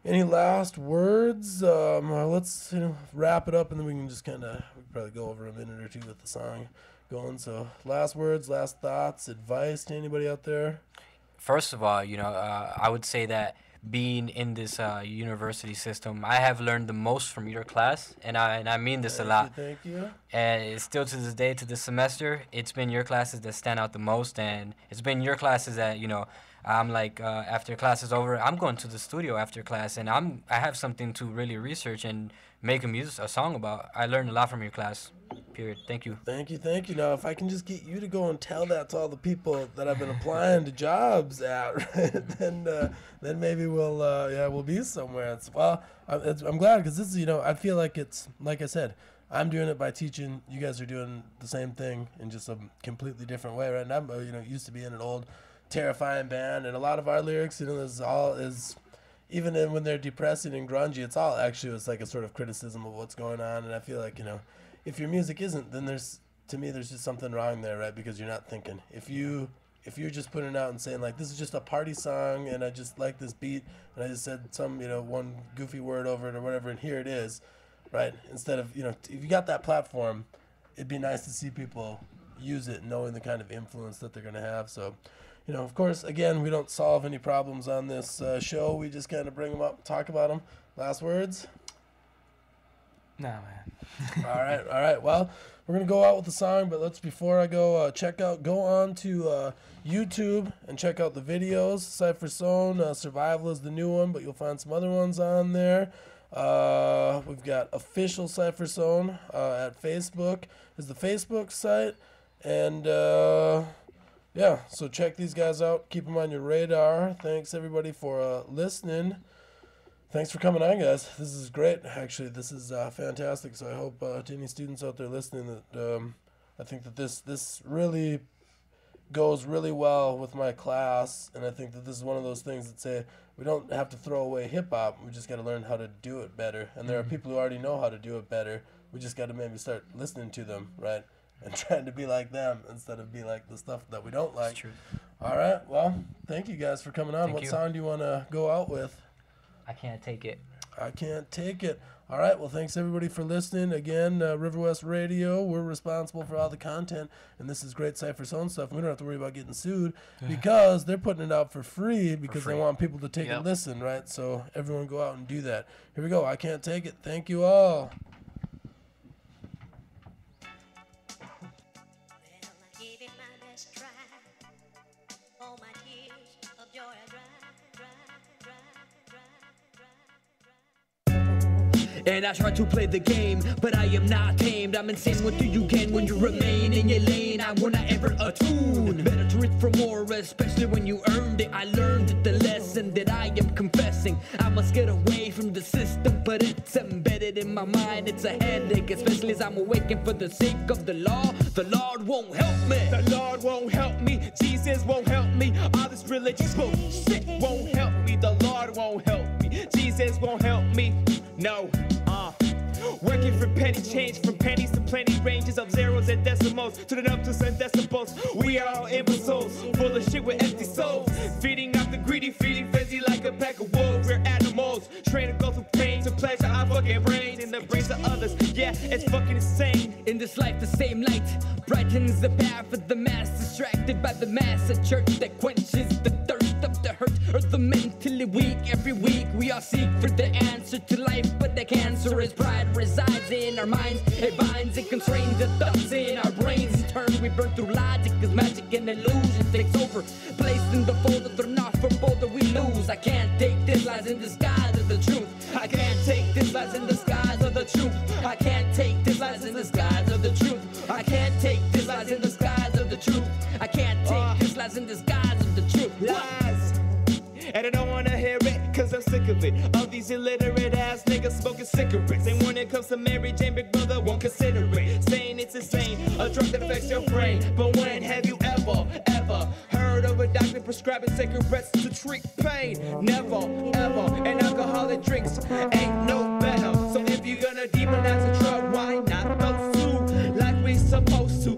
any last words? Let's wrap it up, and then we can just we can probably go over a minute or two with the song going. So last words, last thoughts, advice to anybody out there? First of all, I would say that being in this university system, I have learned the most from your class, and I mean this a lot. Thank you. And it's still to this day, to this semester, it's been your classes that stand out the most, and it's been your classes that I'm after class is over, I'm going to the studio after class, and I have something to really research and make a song about. I learned a lot from your class. Period. Thank you. Thank you. Now, if I can just get you to go and tell that to all the people that I've been applying to jobs at, right, then maybe we'll be somewhere. I'm glad because this is, I feel like it's, like I said, I'm doing it by teaching. You guys are doing the same thing in just a completely different way, right? And I'm, used to be in an old, terrifying band, and a lot of our lyrics, even when they're depressing and grungy, it's like a sort of criticism of what's going on. And I feel like, if your music isn't, then there's just something wrong there, right? Because you're not thinking. If you're just putting it out and saying like, this is just a party song and I just like this beat and I just said some, one goofy word over it or whatever, and here it is, right? Instead of, if you got that platform, it'd be nice to see people use it knowing the kind of influence that they're going to have. So, of course, again, we don't solve any problems on this show. We just kind of bring them up, talk about them. Last words? Nah, man. All right. Well, we're going to go out with the song, but before I go, go on to YouTube and check out the videos. Cypher Zone, Survival is the new one, but you'll find some other ones on there. We've got official Cypher Zone at Facebook is the Facebook site. And, so check these guys out. Keep them on your radar. Thanks, everybody, for listening. Thanks for coming on, guys. This is great. Actually, this is fantastic. So I hope to any students out there listening that I think that this really goes really well with my class. And I think that this is one of those things that say we don't have to throw away hip-hop. We just got to learn how to do it better. And there are people who already know how to do it better. We just got to maybe start listening to them, right? And trying to be like them instead of be like the stuff that we don't like. That's true. All right. Well, thank you guys for coming on. Thank What you. song do you want to go out with? I Can't Take It. I Can't Take It. All right. Well, thanks everybody for listening. Again, River West Radio, we're responsible for all the content, and this is great Cypher Zone stuff. We don't have to worry about getting sued because they're putting it out for free because they want people to take a listen, right? So everyone go out and do that. Here we go. I Can't Take It. Thank you all. Gave it my best try. All my tears of joy are dry. And I try to play the game, but I am not tamed. I'm insane. What do you gain when you remain in your lane? I will not ever attune. Better to reach for more, especially when you earned it. I learned the lesson that I am confessing. I must get away from the system, but it's embedded in my mind. It's a headache, especially as I'm awakened for the sake of the law. The Lord won't help me. The Lord won't help me. Jesus won't help me. All this religious bullshit won't help me. The Lord won't help me. Jesus won't help me. No. Working for penny change, from pennies to plenty, ranges of zeros and decimals to the numbers and decibels. We are all imbeciles, full of shit with empty souls, feeding off the greedy, feeding frenzy like a pack of wolves. We're animals, trained to go through pain to pleasure our fucking brains in the brains of others. Yeah, it's fucking insane. In this life, the same light brightens the path of the mass, distracted by the mass. A church that quenches the thirst of the hurt or the mentally weak. Every week we all seek for the answer to life, but the cancer is pride resides in our minds. It binds and constrains the thoughts in our brains. In turn, we burn through logic as magic and illusion takes over. Placed in the folder, thrown off for boulder we lose. I can't take this lies in disguise of the truth. I can't take this lies in disguise of the truth. I can't take this lies in disguise of the truth. I can't take this lies in disguise of the truth. I can't take this lies in disguise of the truth. Lies. And I don't wanna hear it, cause I'm sick of it. All these illiterate ass niggas smoking cigarettes. And when it comes to Mary Jane, Big Brother won't consider it. Saying it's insane, a drug that affects your brain. But when have you ever heard of a doctor prescribing cigarettes to treat pain? Never, ever. And alcoholic drinks ain't no better. So if you're gonna demonize a drug, why not those two like we supposed to?